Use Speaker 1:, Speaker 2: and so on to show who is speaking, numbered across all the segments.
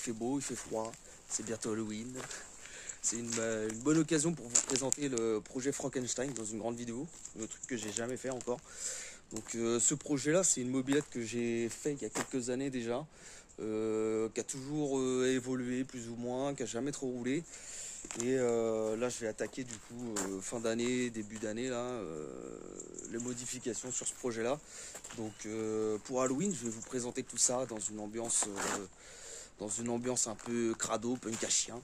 Speaker 1: fait beau, il fait froid, c'est bientôt Halloween. C'est une bonne occasion pour vous présenter le projet Frankenstein dans une grande vidéo, le truc que j'ai jamais fait encore. Donc ce projet-là, c'est une mobilette que j'ai fait il y a quelques années déjà, qui a toujours évolué plus ou moins, qui a jamais trop roulé. Et là, je vais attaquer du coup fin d'année, début d'année là, les modifications sur ce projet-là. Donc pour Halloween, je vais vous présenter tout ça dans une ambiance un peu crado, punk à chien,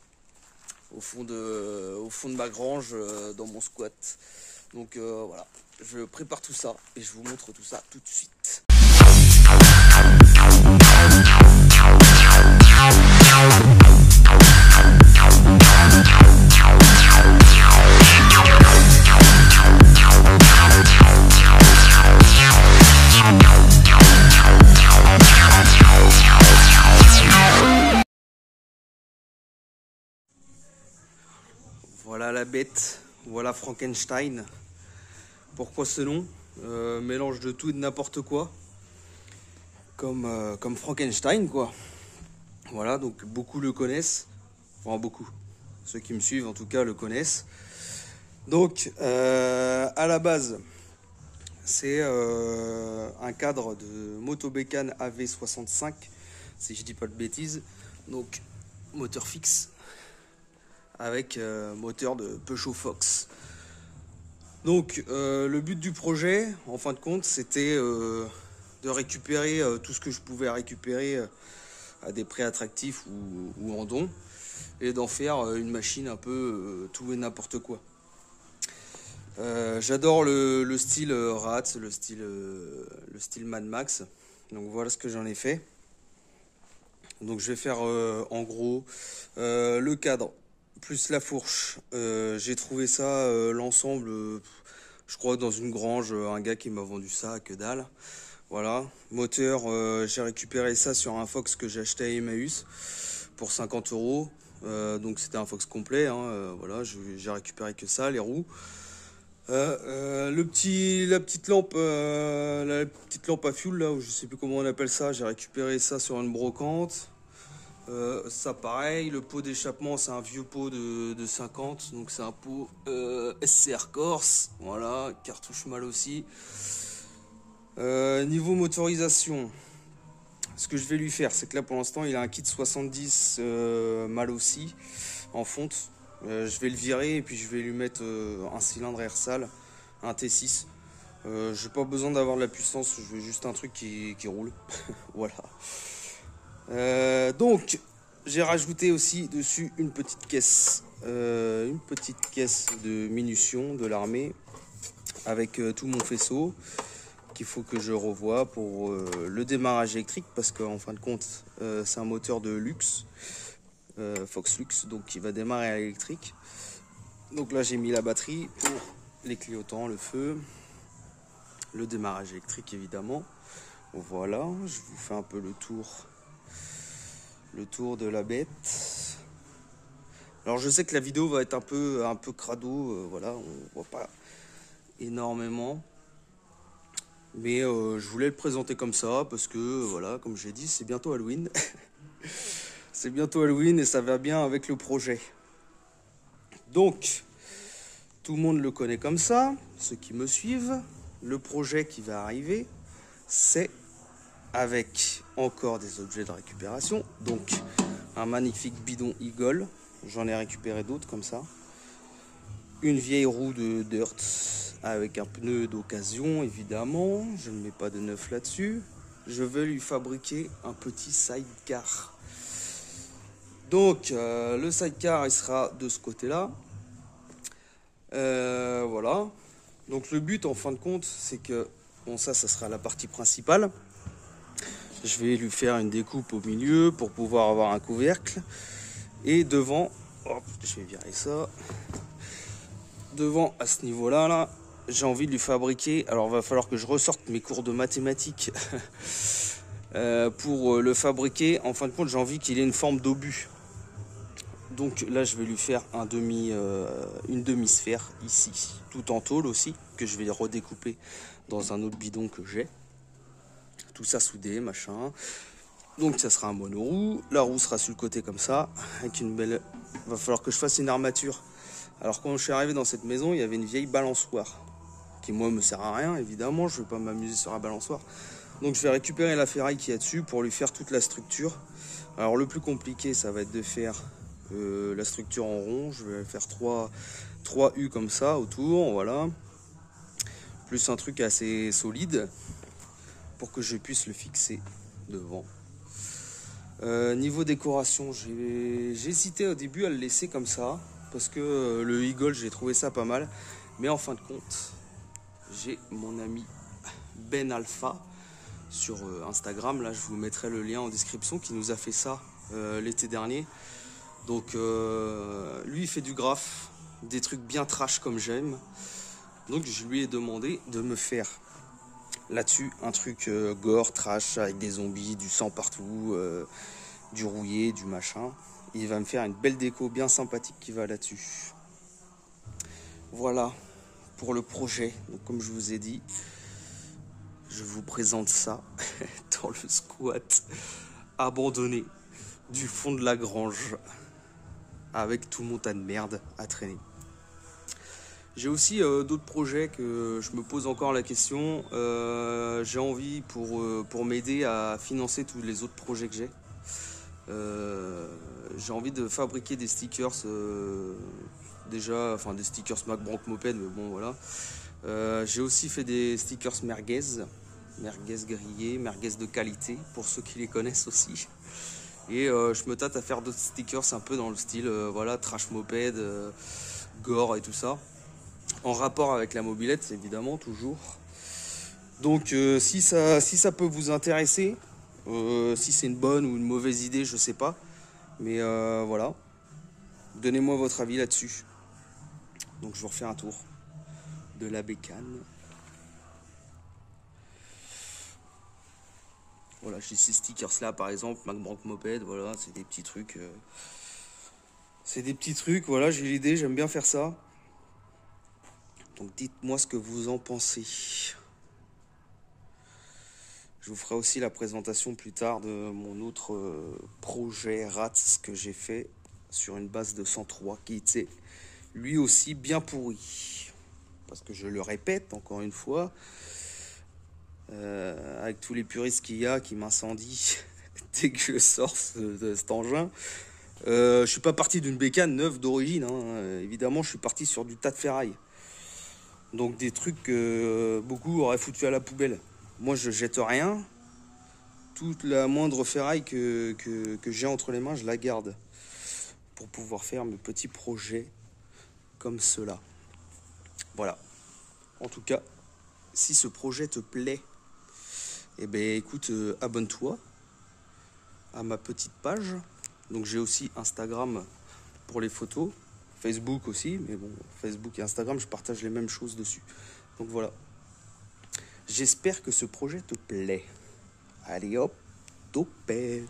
Speaker 1: au fond de ma grange, dans mon squat. Donc voilà, je prépare tout ça et je vous montre tout ça tout de suite. Voilà la bête, voilà Frankenstein. Pourquoi ce nom? Mélange de tout et de n'importe quoi. Comme Frankenstein quoi. Voilà, donc beaucoup le connaissent. Enfin beaucoup. Ceux qui me suivent en tout cas le connaissent. Donc à la base, c'est un cadre de Motobécane AV65, si je dis pas de bêtises. Donc moteur fixe avec moteur de Peugeot Fox. Donc le but du projet, en fin de compte, c'était de récupérer tout ce que je pouvais récupérer à des prix attractifs ou en don, et d'en faire une machine un peu tout et n'importe quoi. J'adore le style Rats, le style Mad Max. Donc voilà ce que j'en ai fait. Donc je vais faire en gros le cadre plus la fourche. J'ai trouvé ça, l'ensemble, je crois dans une grange, un gars qui m'a vendu ça, que dalle. Voilà. Moteur, j'ai récupéré ça sur un Fox que j'ai acheté à Emmaüs pour 50 €. Donc c'était un Fox complet, hein, voilà, j'ai récupéré que ça, les roues. La petite lampe à fioul là, je sais plus comment on appelle ça, j'ai récupéré ça sur une brocante. Ça pareil, le pot d'échappement c'est un vieux pot de 50, donc c'est un pot SCR Corse, voilà, cartouche mal aussi. Niveau motorisation, ce que je vais lui faire, c'est que là pour l'instant il a un kit 70 mal aussi en fonte. Je vais le virer et puis je vais lui mettre un cylindre air sale, un T6. J'ai pas besoin d'avoir de la puissance, je veux juste un truc qui roule. Voilà. Donc j'ai rajouté aussi dessus une petite caisse de munitions de l'armée avec tout mon faisceau qu'il faut que je revoie pour le démarrage électrique, parce qu'en fin de compte c'est un moteur de luxe, Fox Luxe, donc qui va démarrer à l'électrique. Donc là j'ai mis la batterie pour les clignotants, le feu, le démarrage électrique évidemment. Voilà, je vous fais un peu le tour de la bête. Alors je sais que la vidéo va être un peu crado, voilà, on voit pas énormément, mais je voulais le présenter comme ça parce que voilà, comme j'ai dit, c'est bientôt Halloween. C'est bientôt Halloween et ça va bien avec le projet. Donc tout le monde le connaît comme ça, ceux qui me suivent. Le projet qui va arriver, c'est avec encore des objets de récupération. Donc un magnifique bidon Eagle, j'en ai récupéré d'autres comme ça. Une vieille roue de dirt avec un pneu d'occasion évidemment, je ne mets pas de neuf là-dessus. Je vais lui fabriquer un petit sidecar. Donc le sidecar il sera de ce côté là. Voilà. Donc le but en fin de compte c'est que, bon ça sera la partie principale. Je vais lui faire une découpe au milieu pour pouvoir avoir un couvercle. Et devant, hop, je vais virer ça. Devant, à ce niveau-là, là, j'ai envie de lui fabriquer. Alors, il va falloir que je ressorte mes cours de mathématiques pour le fabriquer. En fin de compte, j'ai envie qu'il ait une forme d'obus. Donc là, je vais lui faire une demi-sphère ici, tout en tôle aussi, que je vais redécouper dans un autre bidon que j'ai. Tout ça soudé, machin. Donc ça sera un monoroue. La roue sera sur le côté comme ça, avec une belle... Va falloir que je fasse une armature. Alors quand je suis arrivé dans cette maison, il y avait une vieille balançoire, qui moi me sert à rien, évidemment, je ne vais pas m'amuser sur la balançoire. Donc je vais récupérer la ferraille qu'il y a dessus pour lui faire toute la structure. Alors le plus compliqué, ça va être de faire la structure en rond. Je vais faire 3 U comme ça autour, voilà. Plus un truc assez solide pour que je puisse le fixer devant. Niveau décoration, j'ai hésité au début à le laisser comme ça, parce que le Eagle, j'ai trouvé ça pas mal. Mais en fin de compte, j'ai mon ami Ben Alpha sur Instagram, là je vous mettrai le lien en description, qui nous a fait ça l'été dernier. Donc lui il fait du graphe, des trucs bien trash comme j'aime. Donc je lui ai demandé de me faire là-dessus un truc gore, trash, avec des zombies, du sang partout, du rouillé, du machin. Il va me faire une belle déco bien sympathique qui va là-dessus. Voilà pour le projet. Donc comme je vous ai dit, je vous présente ça dans le squat abandonné du fond de la grange, avec tout mon tas de merde à traîner. J'ai aussi d'autres projets que je me pose encore la question. J'ai envie pour m'aider à financer tous les autres projets que j'ai. J'ai envie de fabriquer des stickers déjà, enfin des stickers MacBrank Moped, mais bon voilà. J'ai aussi fait des stickers merguez grillés, merguez de qualité pour ceux qui les connaissent aussi. Et je me tâte à faire d'autres stickers un peu dans le style voilà, trash moped, gore et tout ça. En rapport avec la mobilette, évidemment, toujours. Donc si ça peut vous intéresser, si c'est une bonne ou une mauvaise idée, je sais pas. Mais voilà. Donnez-moi votre avis là-dessus. Donc je vous refais un tour de la bécane. Voilà, j'ai ces stickers là par exemple, MacBrank Moped, voilà, c'est des petits trucs. Voilà, j'ai l'idée, j'aime bien faire ça. Donc dites-moi ce que vous en pensez. Je vous ferai aussi la présentation plus tard de mon autre projet RATS que j'ai fait sur une base de 103 qui était lui aussi bien pourri. Parce que je le répète encore une fois, avec tous les puristes qu'il y a qui m'incendient dès que je sors de cet engin. Je suis pas parti d'une bécane neuve d'origine, hein. Évidemment je suis parti sur du tas de ferraille. Donc des trucs que beaucoup auraient foutu à la poubelle. Moi je jette rien. Toute la moindre ferraille que j'ai entre les mains, je la garde pour pouvoir faire mes petits projets comme cela. Voilà. En tout cas, si ce projet te plaît, eh ben écoute, abonne-toi à ma petite page. Donc j'ai aussi Instagram pour les photos, Facebook aussi, mais bon, Facebook et Instagram, je partage les mêmes choses dessus. Donc voilà. J'espère que ce projet te plaît. Allez hop, topette.